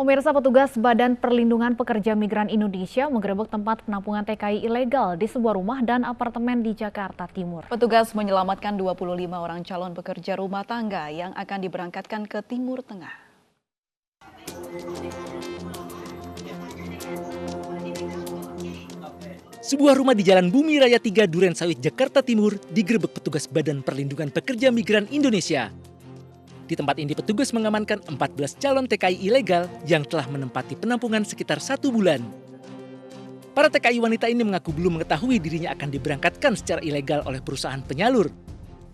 Pemirsa, petugas Badan Perlindungan Pekerja Migran Indonesia menggerebek tempat penampungan TKI ilegal di sebuah rumah dan apartemen di Jakarta Timur. Petugas menyelamatkan 25 orang calon pekerja rumah tangga yang akan diberangkatkan ke Timur Tengah. Sebuah rumah di Jalan Bumi Raya 3 Duren Sawit, Jakarta Timur digerebek petugas Badan Perlindungan Pekerja Migran Indonesia. Di tempat ini petugas mengamankan 14 calon TKI ilegal yang telah menempati penampungan sekitar 1 bulan. Para TKI wanita ini mengaku belum mengetahui dirinya akan diberangkatkan secara ilegal oleh perusahaan penyalur.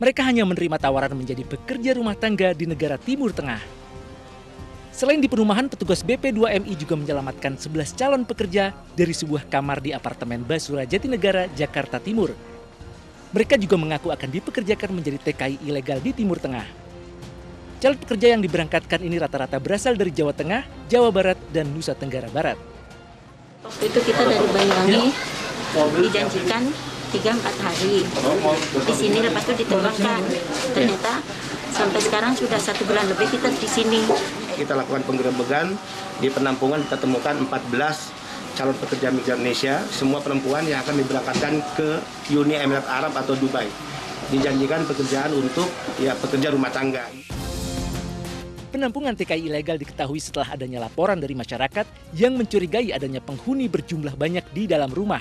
Mereka hanya menerima tawaran menjadi pekerja rumah tangga di negara Timur Tengah. Selain di perumahan, petugas BP2MI juga menyelamatkan 11 calon pekerja dari sebuah kamar di apartemen Basura Jatinegara, Jakarta Timur. Mereka juga mengaku akan dipekerjakan menjadi TKI ilegal di Timur Tengah. Calon pekerja yang diberangkatkan ini rata-rata berasal dari Jawa Tengah, Jawa Barat, dan Nusa Tenggara Barat. Waktu itu kita dari Banyuwangi dijanjikan 3-4 hari. Di sini lepas itu ditembakkan. Ternyata sampai sekarang sudah 1 bulan lebih kita di sini. Kita lakukan penggerebekan di penampungan, kita temukan 14 calon pekerja migran Indonesia, semua perempuan yang akan diberangkatkan ke Uni Emirat Arab atau Dubai. Dijanjikan pekerjaan untuk pekerja rumah tangga. Penampungan TKI ilegal diketahui setelah adanya laporan dari masyarakat yang mencurigai adanya penghuni berjumlah banyak di dalam rumah.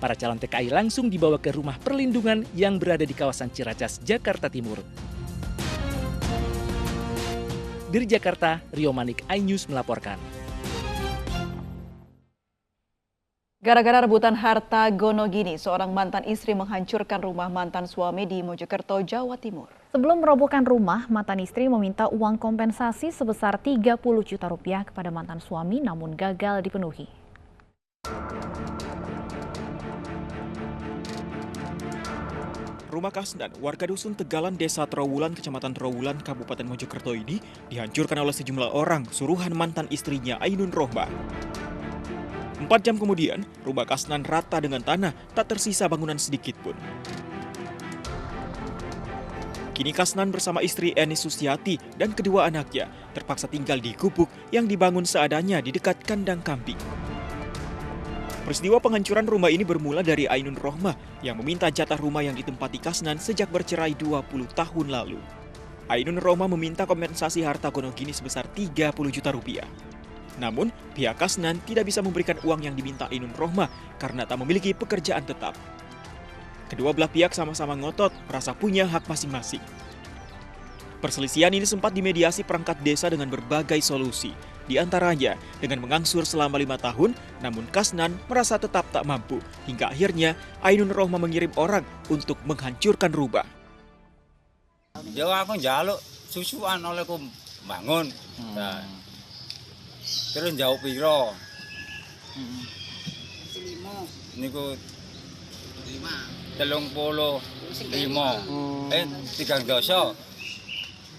Para calon TKI langsung dibawa ke rumah perlindungan yang berada di kawasan Ciracas, Jakarta Timur. Dari Jakarta, Rio Manik, iNews melaporkan. Gara-gara rebutan harta gonogini, seorang mantan istri menghancurkan rumah mantan suami di Mojokerto, Jawa Timur. Sebelum merobohkan rumah, mantan istri meminta uang kompensasi sebesar 30 juta rupiah kepada mantan suami namun gagal dipenuhi. Rumah Kasnan, warga dusun Tegalan, Desa Trowulan, Kecamatan Trowulan, Kabupaten Mojokerto ini dihancurkan oleh sejumlah orang, suruhan mantan istrinya Ainun Rohmah. 4 jam kemudian, rumah Kasnan rata dengan tanah, tak tersisa bangunan sedikit pun. Kini Kasnan bersama istri Eni Susiati dan kedua anaknya terpaksa tinggal di gubuk yang dibangun seadanya di dekat kandang kambing. Peristiwa penghancuran rumah ini bermula dari Ainun Rohmah yang meminta jatah rumah yang ditempati Kasnan sejak bercerai 20 tahun lalu. Ainun Rohmah meminta kompensasi harta gonogini sebesar 30 juta rupiah. Namun, pihak Kasnan tidak bisa memberikan uang yang diminta Ainun Rohmah karena tak memiliki pekerjaan tetap. Kedua belah pihak sama-sama ngotot merasa punya hak masing-masing. Perselisihan ini sempat dimediasi perangkat desa dengan berbagai solusi. Di antaranya dengan mengangsur selama 5 tahun, namun Kasnan merasa tetap tak mampu. Hingga akhirnya Ainun Rohmah mengirim orang untuk menghancurkan rumah. Ya aku njaluk susuan olehku bangun. Nah. Terus jauh piro? 5. Niku 5. 35. 3 doso.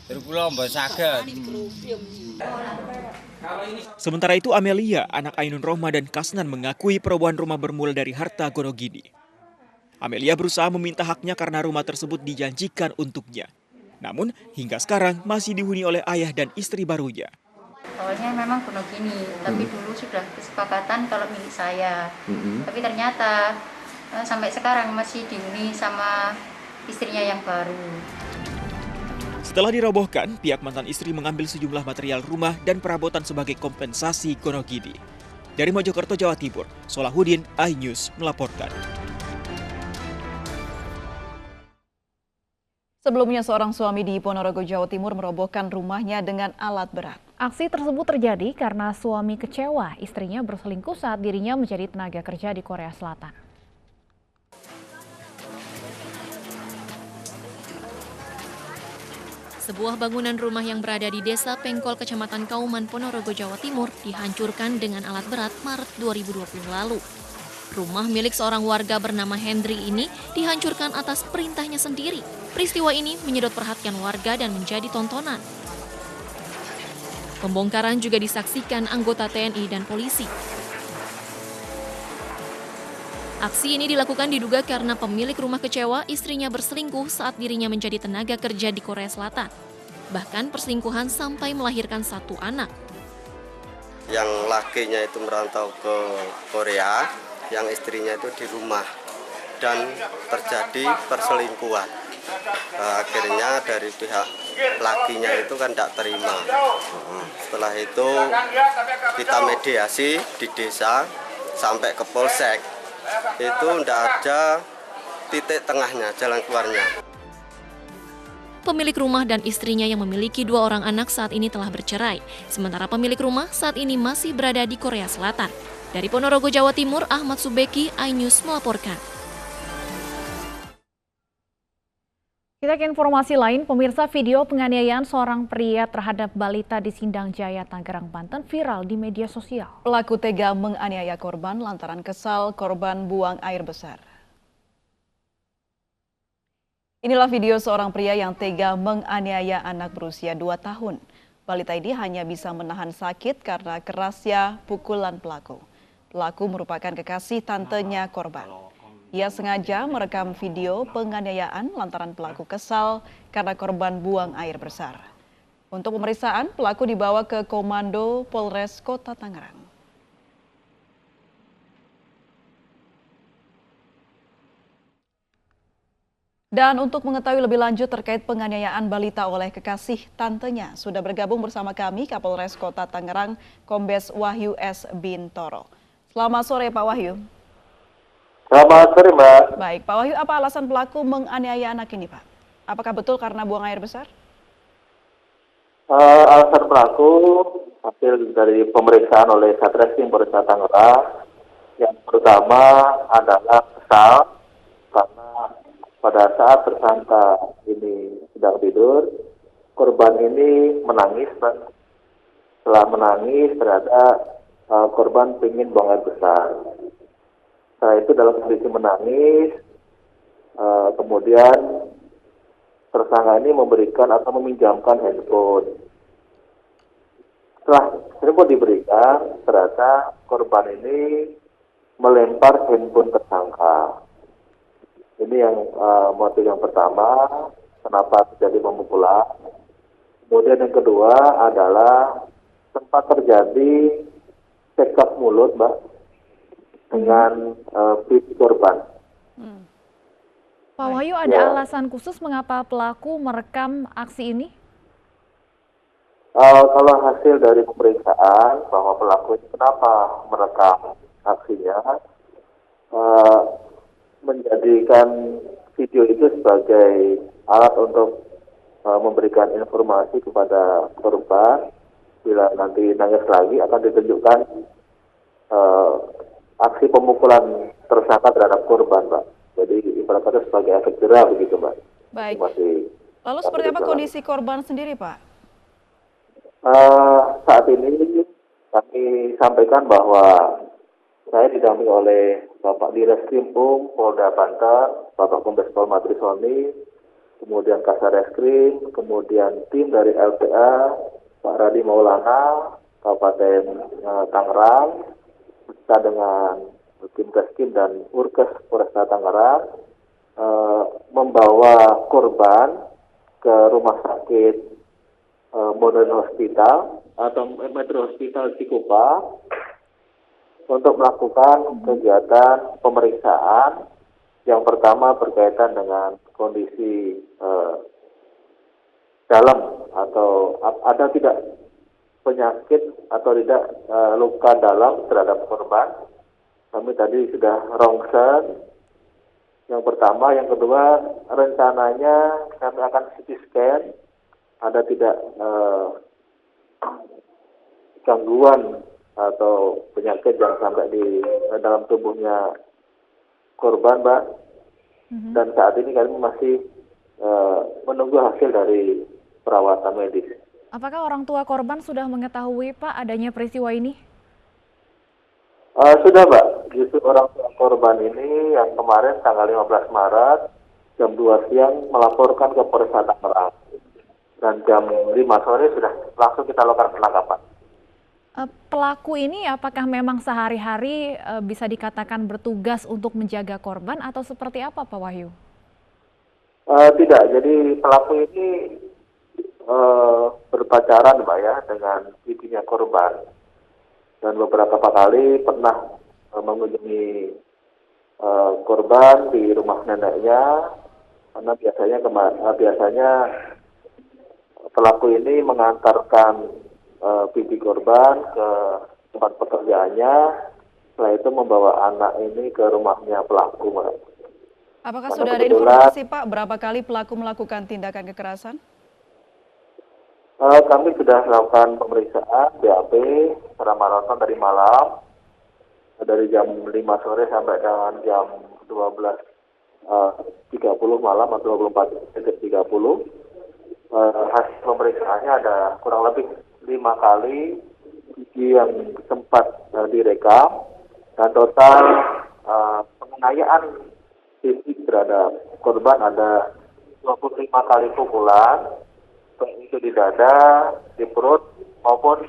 Terus kula mbok saged. Sementara itu Amelia, anak Ainun Rohmah dan Kasnan mengakui perobohan rumah bermula dari harta gonogini. Amelia berusaha meminta haknya karena rumah tersebut dijanjikan untuknya. Namun hingga sekarang masih dihuni oleh ayah dan istri barunya. Awalnya memang gonogini, tapi dulu sudah kesepakatan kalau milik saya. Tapi ternyata sampai sekarang masih dihuni sama istrinya yang baru. Setelah dirobohkan, pihak mantan istri mengambil sejumlah material rumah dan perabotan sebagai kompensasi gonogini. Dari Mojokerto, Jawa Timur, Solahuddin, iNews melaporkan. Sebelumnya seorang suami di Ponorogo, Jawa Timur merobohkan rumahnya dengan alat berat. Aksi tersebut terjadi karena suami kecewa istrinya berselingkuh saat dirinya menjadi tenaga kerja di Korea Selatan. Sebuah bangunan rumah yang berada di Desa Pengkol, Kecamatan Kauman, Ponorogo, Jawa Timur dihancurkan dengan alat berat Maret 2020 lalu. Rumah milik seorang warga bernama Hendri ini dihancurkan atas perintahnya sendiri. Peristiwa ini menyedot perhatian warga dan menjadi tontonan. Pembongkaran juga disaksikan anggota TNI dan polisi. Aksi ini dilakukan diduga karena pemilik rumah kecewa istrinya berselingkuh saat dirinya menjadi tenaga kerja di Korea Selatan. Bahkan perselingkuhan sampai melahirkan 1 anak. yang lakinya itu merantau ke Korea, yang istrinya itu di rumah dan terjadi perselingkuhan. Akhirnya dari pihak lakinya itu kan tidak terima. Setelah itu kita mediasi di desa sampai ke polsek, itu tidak ada titik tengahnya, jalan keluarnya. Pemilik rumah dan istrinya yang memiliki 2 orang anak saat ini telah bercerai. Sementara pemilik rumah saat ini masih berada di Korea Selatan. Dari Ponorogo, Jawa Timur, Ahmad Subeki, iNews melaporkan. Kita ke informasi lain, pemirsa, video penganiayaan seorang pria terhadap balita di Sindang Jaya, Tangerang, Banten viral di media sosial. Pelaku tega menganiaya korban lantaran kesal korban buang air besar. Inilah video seorang pria yang tega menganiaya anak berusia 2 tahun. Balita ini hanya bisa menahan sakit karena kerasnya pukulan pelaku. Pelaku merupakan kekasih tantenya korban. Ia sengaja merekam video penganiayaan lantaran pelaku kesal karena korban buang air besar. Untuk pemeriksaan, pelaku dibawa ke Komando Polres Kota Tangerang. Dan untuk mengetahui lebih lanjut terkait penganiayaan balita oleh kekasih tantenya, sudah bergabung bersama kami Kapolres Kota Tangerang, Kombes Wahyu S. Bintoro. Selamat sore Pak Wahyu. Selamat sore Mbak. Baik, Pak Wahyu, apa alasan pelaku menganiaya anak ini Pak? Apakah betul karena buang air besar? Alasan pelaku hasil dari pemeriksaan oleh Satreskrim Polres Tangerang, yang pertama adalah kesal karena pada saat tersangka ini sedang tidur, korban ini menangis, Pak. Setelah menangis, ternyata korban ingin buang air besar. Setelah itu dalam kondisi menangis, kemudian tersangka ini memberikan atau meminjamkan handphone. Setelah handphone diberikan, ternyata korban ini melempar handphone tersangka. Ini yang motif yang pertama, kenapa terjadi pemukulan. Kemudian yang kedua adalah sempat terjadi cekcok mulut, Mbak, dengan bibi korban. Pak Wahyu, ada alasan khusus mengapa pelaku merekam aksi ini? Kalau hasil dari pemeriksaan bahwa pelaku ini kenapa merekam aksinya, menjadikan video itu sebagai alat untuk memberikan informasi kepada korban. Bila nanti nangis lagi akan ditunjukkan aksi pemukulan tersangka terhadap korban, Pak. Jadi ibaratnya sebagai efek jerah begitu, Mbak. Baik. Lalu seperti apa kondisi korban sendiri, Pak? Saat ini kami sampaikan bahwa saya didampingi oleh Bapak Direskrim Polda Banten, Bapak Kombes Pol Matrisoni, kemudian Kasareskrim, kemudian tim dari LPA, Pak Radi Maulana, Kabupaten Tangerang, beserta dengan tim Keskim dan Urkes Polresta Tangerang, membawa korban ke rumah sakit Modern Hospital atau Metro Hospital Cikupa untuk melakukan kegiatan pemeriksaan. Yang pertama berkaitan dengan kondisi dalam atau ada tidak penyakit atau tidak luka dalam terhadap korban. Kami tadi sudah rongsen yang pertama, yang kedua rencananya kami akan CT scan ada tidak gangguan atau penyakit yang sampai di dalam tubuhnya korban, Mbak. Dan saat ini kami masih menunggu hasil dari perawatan medis. Apakah orang tua korban sudah mengetahui, Pak, adanya peristiwa ini? Sudah, Mbak. Justru orang tua korban ini yang kemarin tanggal 15 Maret jam 2 siang melaporkan ke Polres Tangerang. Dan jam 5 sore sudah langsung kita lakukan penangkapan. Pelaku ini apakah memang sehari-hari bisa dikatakan bertugas untuk menjaga korban atau seperti apa, Pak Wahyu? Tidak, jadi pelaku ini berpacaran, Mbak, ya, dengan ibunya korban. dan beberapa kali pernah mengunjungi korban di rumah neneknya, karena biasanya pelaku ini mengantarkan bibi korban ke tempat pekerjaannya, setelah itu membawa anak ini ke rumahnya pelaku. Apakah sudah ada informasi, Pak, berapa kali pelaku melakukan tindakan kekerasan? Kami sudah melakukan pemeriksaan BAP secara maraton dari malam, dari jam 5 sore sampai dengan jam 12.30 malam atau 24.30. Hasil pemeriksaannya ada kurang lebih 5 kali yang sempat direkam, dan total penganiayaan fisik terhadap korban ada 25 kali pukulan, baik itu di dada, di perut, maupun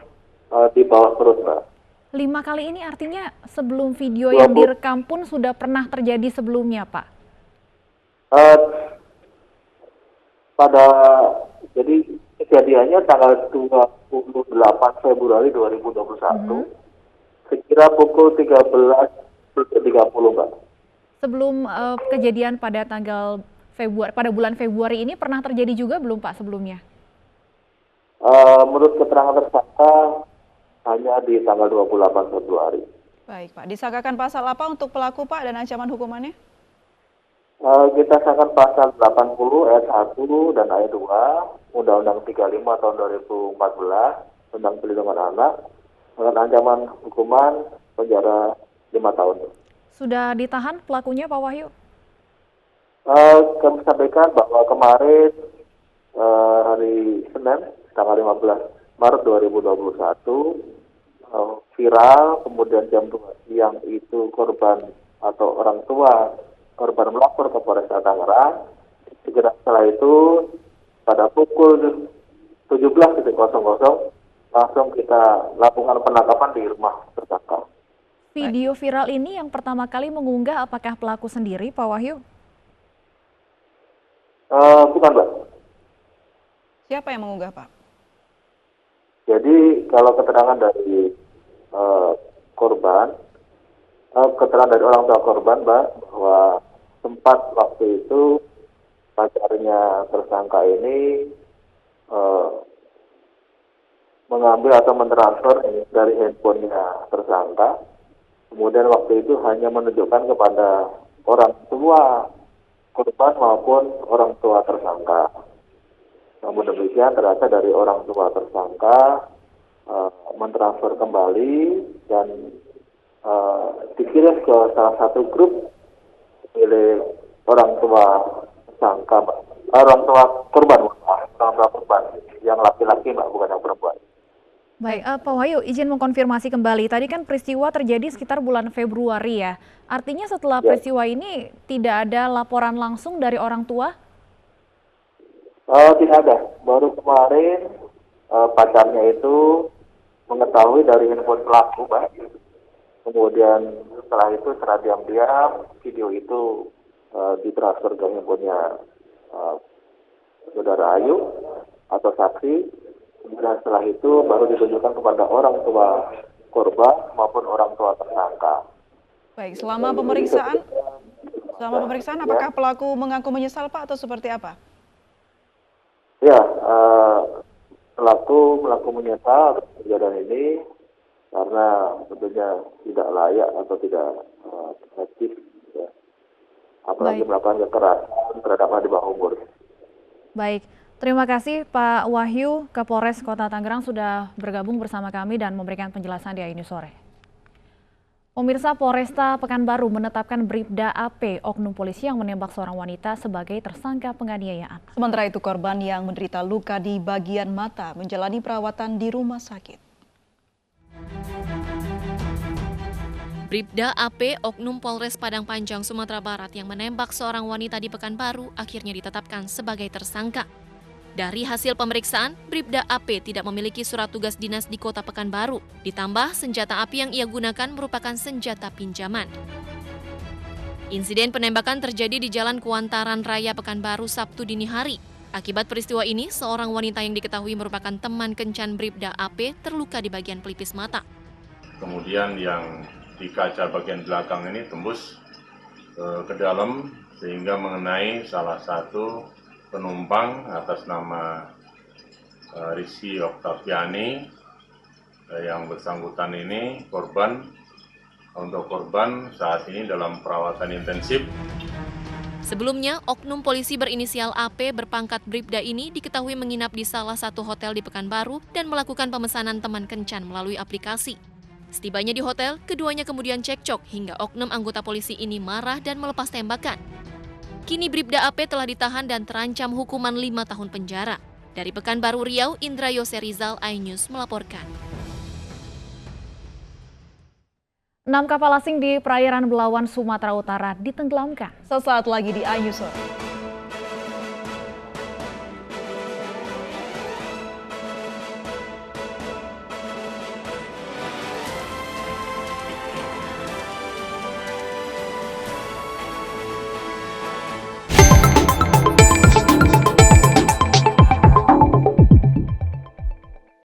di bawah perut, Mbak. 5 kali ini artinya sebelum video yang direkam pun sudah pernah terjadi sebelumnya, Pak? Jadi kejadiannya tanggal 28 Februari 2021, sekira pukul 13.30, Mbak. Sebelum kejadian pada bulan Februari ini pernah terjadi juga belum, Pak, sebelumnya? Menurut keterangan tersangka hanya di tanggal 28 Februari. Baik, Pak. Disangkakan pasal apa untuk pelaku, Pak, dan ancaman hukumannya? Kita sangkakan pasal 80 ayat 1 dan ayat 2 Undang-Undang 35 tahun 2014 tentang perlindungan anak dengan ancaman hukuman penjara 5 tahun. Sudah ditahan pelakunya, Pak Wahyu? Kami sampaikan bahwa kemarin hari Senin tanggal 15 Maret 2021 viral, kemudian jam 2 siang itu korban atau orang tua korban melapor ke Polresta Tangerang. Segera setelah itu pada pukul 17.00 langsung kita lakukan penangkapan di rumah tersangka. Video viral ini yang pertama kali mengunggah apakah pelaku sendiri, Pak Wahyu? Bukan, Mbak. Siapa yang mengunggah, Pak? Jadi kalau keterangan dari korban, keterangan dari orang tua korban, Mbak, bahwa sempat waktu itu pacarnya tersangka ini mengambil atau mentransfer dari handphonenya tersangka. Kemudian waktu itu hanya menunjukkan kepada orang tua korban maupun orang tua tersangka. Namun demikian ternyata dari orang tua tersangka mentransfer kembali dan dikirim ke salah satu grup milik orang tua tersangka, orang tua korban yang laki-laki, Mbak, bukan yang perempuan. Baik, Pak Wahyu, izin mengkonfirmasi kembali. Tadi kan peristiwa terjadi sekitar bulan Februari ya. Artinya setelah peristiwa ini tidak ada laporan langsung dari orang tua? Tidak ada. Baru kemarin pacarnya itu mengetahui dari handphone pelaku, Mbak. Kemudian setelah itu secara diam-diam video itu ditransfer ke handphonenya saudara Ayu atau saksi. Kemudian setelah itu baru ditunjukkan kepada orang tua korban maupun orang tua tersangka. Baik, selama pemeriksaan apakah pelaku mengaku menyesal, Pak, atau seperti apa? Ya, pelaku menyesal atas kejadian ini karena tentunya tidak layak atau tidak etis, ya. Apalagi melakukan kekerasan terhadap anak di bawah umur. Baik. Terima kasih Pak Wahyu, Kapolres Kota Tangerang sudah bergabung bersama kami dan memberikan penjelasan di Ayu Sore. Pemirsa, Polresta Pekanbaru menetapkan Bribda AP, oknum polisi yang menembak seorang wanita sebagai tersangka penganiayaan. Sementara itu korban yang menderita luka di bagian mata menjalani perawatan di rumah sakit. Bribda AP, oknum Polres Padang Panjang, Sumatera Barat yang menembak seorang wanita di Pekanbaru akhirnya ditetapkan sebagai tersangka. Dari hasil pemeriksaan, Bribda AP tidak memiliki surat tugas dinas di Kota Pekanbaru. Ditambah, senjata api yang ia gunakan merupakan senjata pinjaman. Insiden penembakan terjadi di Jalan Kuantaran Raya Pekanbaru Sabtu dini hari. Akibat peristiwa ini, seorang wanita yang diketahui merupakan teman kencan Bribda AP terluka di bagian pelipis mata. kemudian yang di kaca bagian belakang ini tembus ke dalam sehingga mengenai salah satu penumpang atas nama Rizky Oktaviani yang bersangkutan ini korban. Untuk korban saat ini dalam perawatan intensif. Sebelumnya, oknum polisi berinisial AP berpangkat Bribda ini diketahui menginap di salah satu hotel di Pekanbaru dan melakukan pemesanan teman kencan melalui aplikasi. Setibanya di hotel, keduanya kemudian cekcok hingga oknum anggota polisi ini marah dan melepas tembakan. Kini Bribda AP telah ditahan dan terancam hukuman 5 tahun penjara. Dari Pekanbaru Riau, Indra Yose Rizal, iNews melaporkan. 6 kapal asing di perairan Belawan, Sumatera Utara ditenggelamkan. Sesaat lagi di iNews Sore.